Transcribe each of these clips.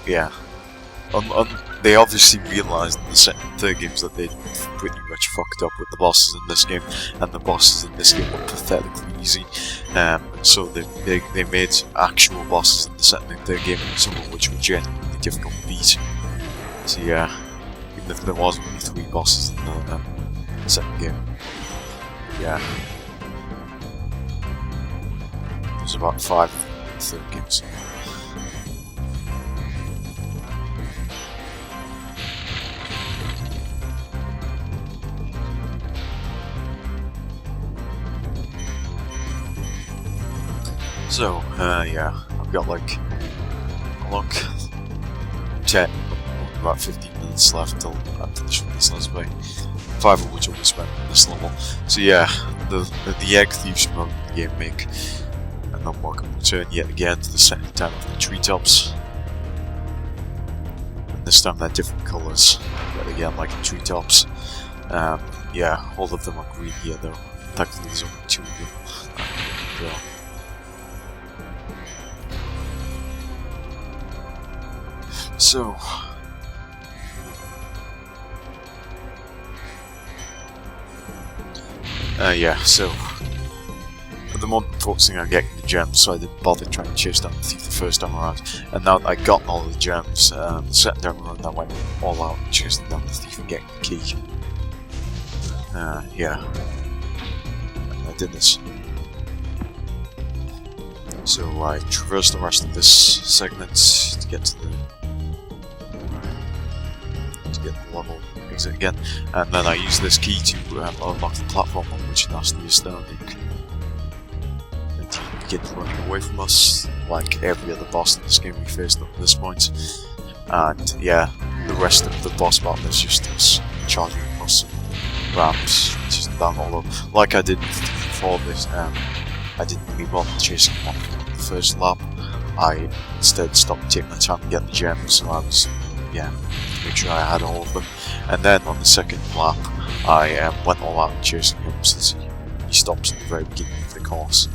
yeah. They obviously realised in the second and third games that they'd pretty much fucked up with the bosses in this game, and the bosses in this game were pathetically easy. So they made actual bosses in the second and third game, some of which were genuinely difficult to beat. So yeah, even if there was only 3 bosses in the second game, yeah, there's about 5 in the third game. So. So, yeah, I've got like a long 10, about 15 minutes left till I'm finished with this let's play, 5 of which I'll be spent on this level. So yeah, the egg thieves from the game make an unwelcome return yet again to the second time of the treetops. And this time they're different colours, but again like the treetops. Yeah, all of them are green here though. Thankfully there's only 2 of them. So, yeah, so at the moment I'm focusing on getting the gems, so I didn't bother trying to chase down the thief the first time around. And now that I got all the gems, the second time around I went all out and chasing down the thief and getting the key. Yeah, and I did this. So I traversed the rest of this segment to get to the level exit again, and then I use this key to unlock the platform on which Nasty is standing. And he begins running away from us, like every other boss in this game we faced up to this point. And yeah, the rest of the boss battle is just us charging across some ramps, just down all over. Like I did before this, I didn't really bother chasing him on the first lap. I instead stopped and take my time to get the gems, so I was, yeah, make sure I had all of them. And then on the second lap, I went all out chasing him since he stops at the very beginning of the course.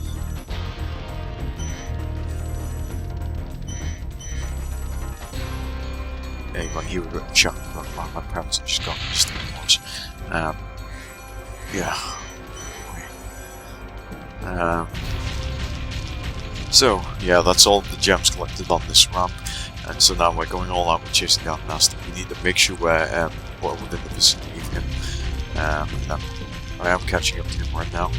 Yeah, you might hear a written chat about my parents have just gone just to watch. Yeah. So, yeah, that's all the gems collected on this ramp. And so now we're going all out and chasing down Nasty. We need to make sure we're within the vicinity of him. I am catching up to him right now.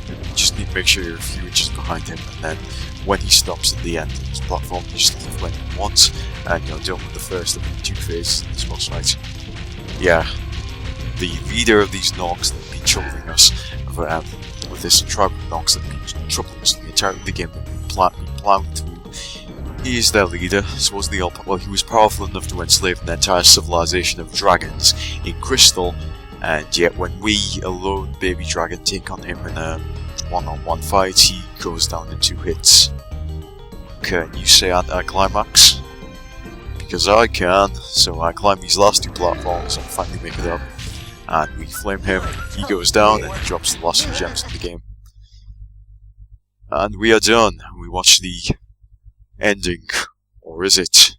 You just need to make sure you're a few inches behind him, and then when he stops at the end of his platform, you just flame him once, and you're done with the first of the 2 phases in this boss fight. Yeah, the leader of these Nogs that have been troubling us, with this tribe of Nogs that have been troubling us the entirety of the game, that we've been plowing through. He is their leader, supposedly he was powerful enough to enslave an entire civilization of dragons in Crystal, and yet when we, a lone baby dragon, take on him in a one-on-one fight, he goes down in 2 hits. Can you say anti-climax? Because I can, so I climb these last 2 platforms and finally make it up, and we flame him, he goes down and he drops the last few gems in the game. And we are done. We watch the ending, or is it?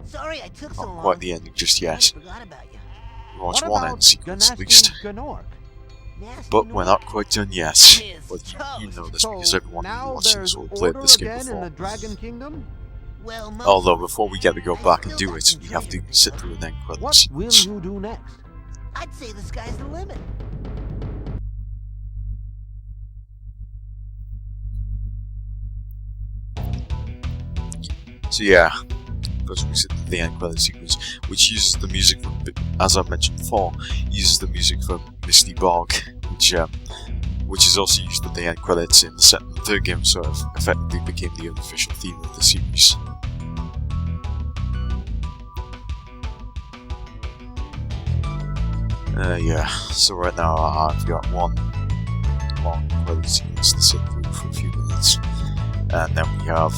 Sorry, I took so long. Not quite the ending just yet. We watch one end sequence at least. But we're not quite done yet. But you know this because everyone who watches this will have played this game before. Although before we get to go back and do it, we have to sit through an end credits sequence. What will you do next? I'd say the sky's the limit. So yeah, first we sit to the end credit sequence, which uses the music from, as I mentioned before, uses the music from Misty Bog, which is also used at the end credits in the second and third game, so it effectively became the unofficial theme of the series. Yeah, so right now I've got one long credit sequence to sit through for a few minutes, and then we have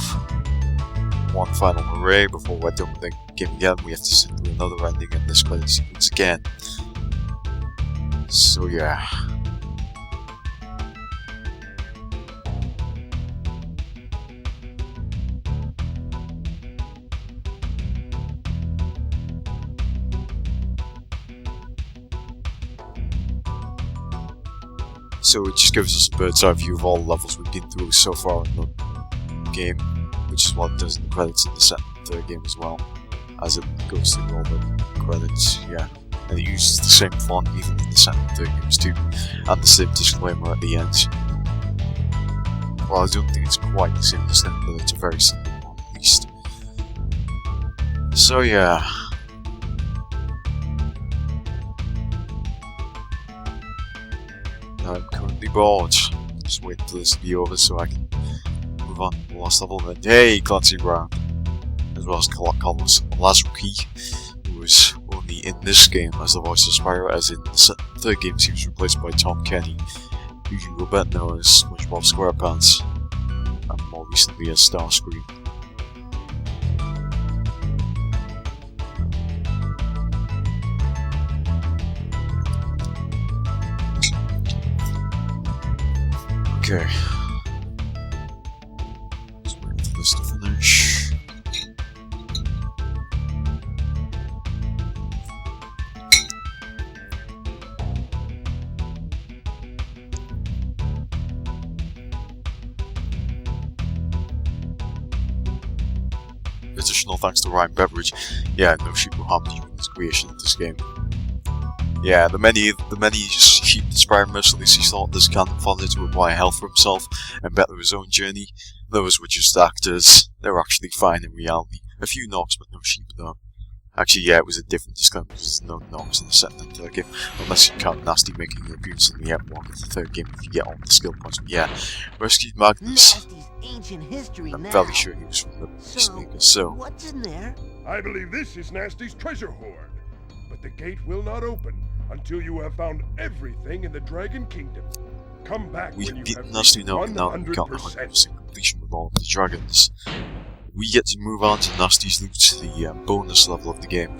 one final array before we're done with the game again. We have to sit through another ending in this credit sequence again. So yeah. So it just gives us a bird's eye view of all the levels we've been through so far in the game, which is what it does in the credits in the second and third game as well, as it goes through all the credits, yeah. And it uses the same font even in the second and third games too, and the same disclaimer at the end. Well, I don't think it's quite the same disclaimer, but it's a very simple one at least. So yeah. I'm currently bored. Just waiting for this to be over so I can move on to the last level. And then, hey, Clancy Brown, as well as Carlos Lazarki, who was only in this game as the voice of Spyro, as in the third game he was replaced by Tom Kenny, who you will better know as SpongeBob SquarePants, and more recently as Starscream. Okay. Just waiting for this to finish. Additional thanks to Ryan Beveridge. Yeah, no sheep were harmed during his creation of this game. Yeah, the many sheep that Spyro mercilessly slaughtered as cannon fodder to acquire health for himself and better his own journey, those were just actors. They were actually fine in reality. A few knocks, but no sheep though. Actually, yeah, it was a different disclaimer because there's no knocks in the second and third game, unless you count Nasty making an appearance in the epilogue of the third game if you get all the skill points. But yeah, rescued Magnus. Nasty's ancient history I'm now. fairly sure he was from the Peacemaker, so... What's in there? I believe this is Nasty's treasure hoard, but the gate will not open until you have found everything in the Dragon Kingdom. Come back when you We've have beaten Nasty now, reached now that we got the 100%. 100% completion with all of the dragons. We get to move on to Nasty's loot, the bonus level of the game,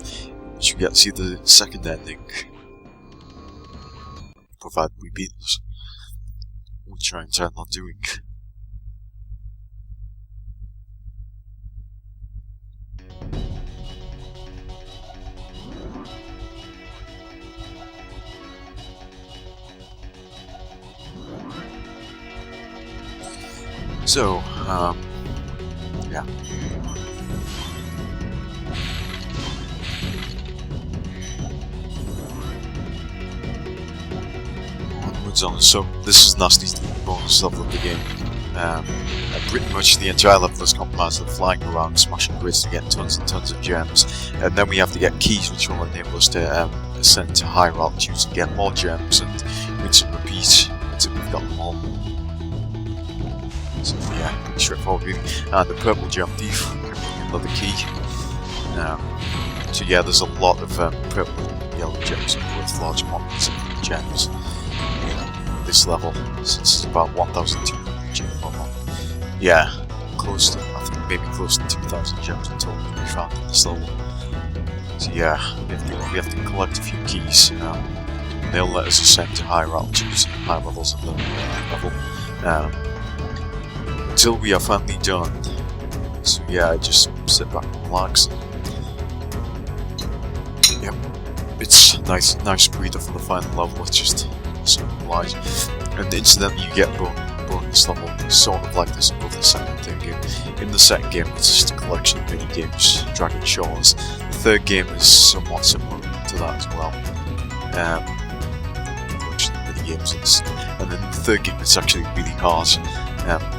which we get to see the second ending, provided we beat this, which I intend on doing. So, yeah. Onwards on. So, this is Nasty's bonus level of the game. Pretty much the entire level is comprised of flying around, smashing grids to get tons and tons of gems, and then we have to get keys which will enable us to ascend to higher altitudes and get more gems, and rinse and repeat until we've got them all. So yeah, pretty straightforward really. And the purple gem thief, another key. So yeah, there's a lot of purple and yellow gems worth large quantities of gems in this level, since it's about 1,200 gems. Yeah, close to, I think maybe close to 2,000 gems in total to be found in this level. So yeah, we have to collect a few keys. They'll let us ascend to higher altitudes and higher levels of the level. Until we are finally done. So yeah, I just sit back and relax. Yep, it's nice breather for the final level. It's just some light. And incidentally, you get bonus level sort of like this above the second and third game. In the second game, it's just a collection of mini games, Dragon Shores. The third game is somewhat similar to that as well. Collection of mini games, and then the third game it's actually really hard.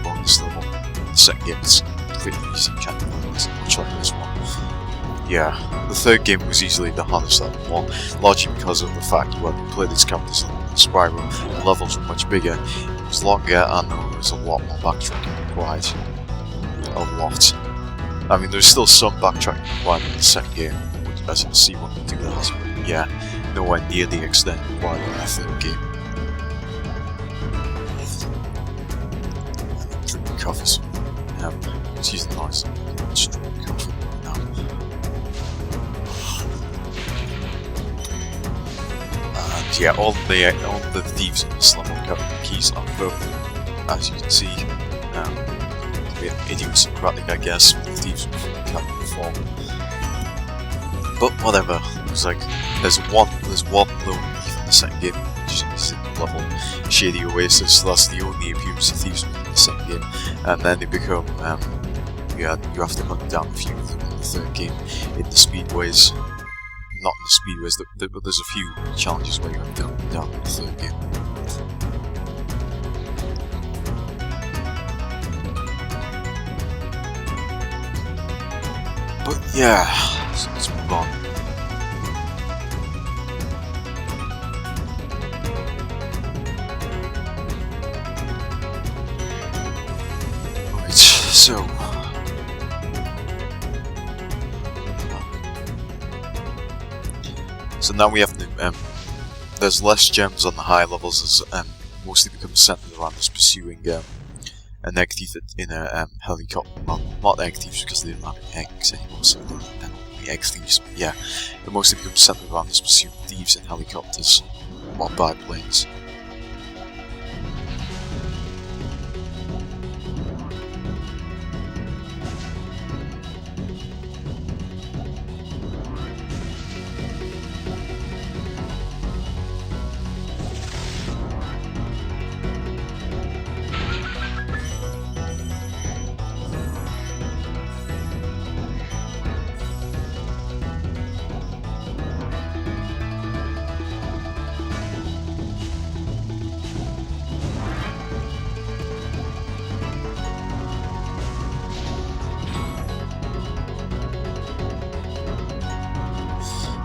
Bonus level. The second game is pretty easy, kind of much like this one. Yeah, the third game was easily the hardest level one, largely because of the fact you had to play these characters in Spyro. The levels were much bigger, it was longer, and there was a lot more backtracking required. A lot. I mean, there's still some backtracking required in the second game, as you'll see when we do that, but yeah, nowhere near the extent required in the third game. Drinking coffee, so excuse the noise, I'm just drinking coffee now. And yeah, all the thieves in this level carry the keys on purple, as you can see. A bit idiosyncratic, I guess, with the thieves carrying before. But whatever, it's like there's one lone thief in the second game, which is in the level, shady oasis. That's the only appearance of thieves in the second game, and then they become you have to hunt down a few of them in the third game in the speedways. Not in the speedways, but there's a few challenges where you have to hunt them down in the third game. But yeah, so let's move on. Right, so now we have to, there's less gems on the high levels, as mostly becomes centered around us pursuing an egg thief in a helicopter. Well, not egg thieves because they don't have eggs anymore, so they're not really egg thieves. But yeah, it mostly becomes centered around us pursuing thieves in helicopters or biplanes.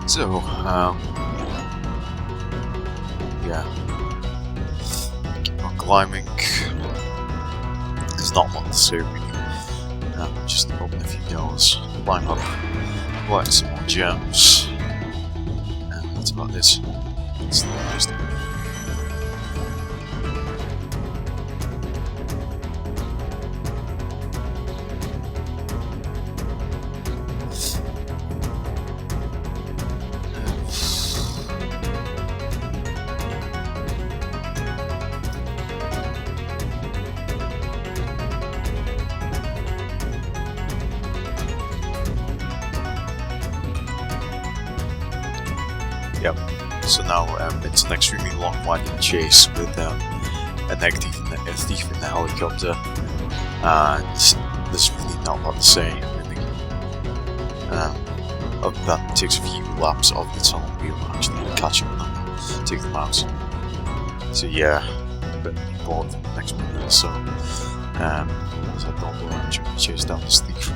So, yeah, keep on climbing. There's not a lot to say really. Just open a few doors, climb up, collect some more gems, and that's about it. That's the last thing. Yep. So now it's an extremely long winding chase with an egg thief in the helicopter, and there's really not a lot to say. Really. Other than that, it takes a few laps of the tunnel wheel actually catch up with them, take them out. So yeah, a bit bored for the next minute or so. So I thought we'll actually chase down this thief.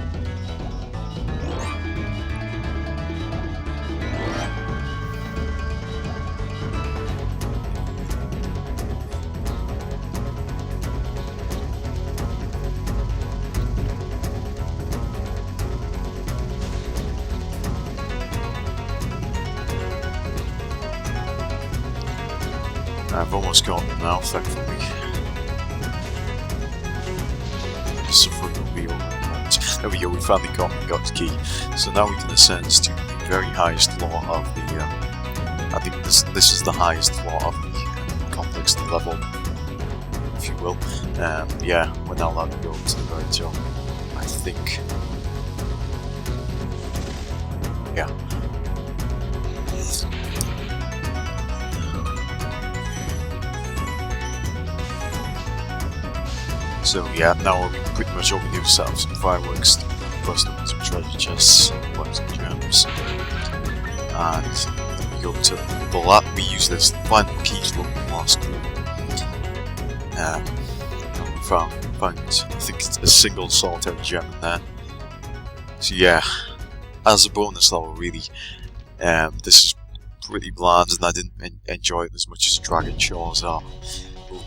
I've almost got them now, thankfully. So will be all right. There we go, we finally got the key. So now we can ascend to the very highest floor of the, I think this is the highest floor of the complex level, if you will. Yeah, we're now allowed to go to the very top, I think. Yeah. So yeah, now pretty much all we do is set up some fireworks, bust open some treasure chests, collect some gems, and then we go to the lab. We use this to find the keys to open the last room. And we found I think it's a single solitary gem in there. So yeah, as a bonus level really, this is pretty bland and I didn't enjoy it as much as Dragon Shores are.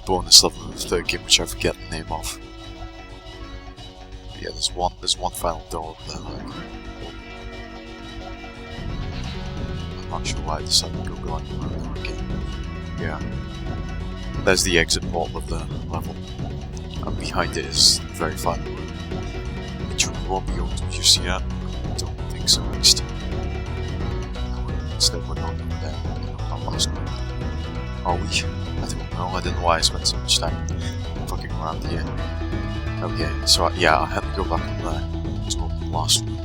Bonus level in the third game, which I forget the name of. But yeah, there's one final door over there. I'm not sure why I decided to go going around there again. Yeah, there's the exit portal of the level, and behind it is the very final room, which we won't be able to just yet. I don't think so, at least. Instead, we're going over there. Not last room. Are we? I don't know, I don't know why I spent so much time fucking around here. Okay, so yeah, I had to go back up there to open the last room.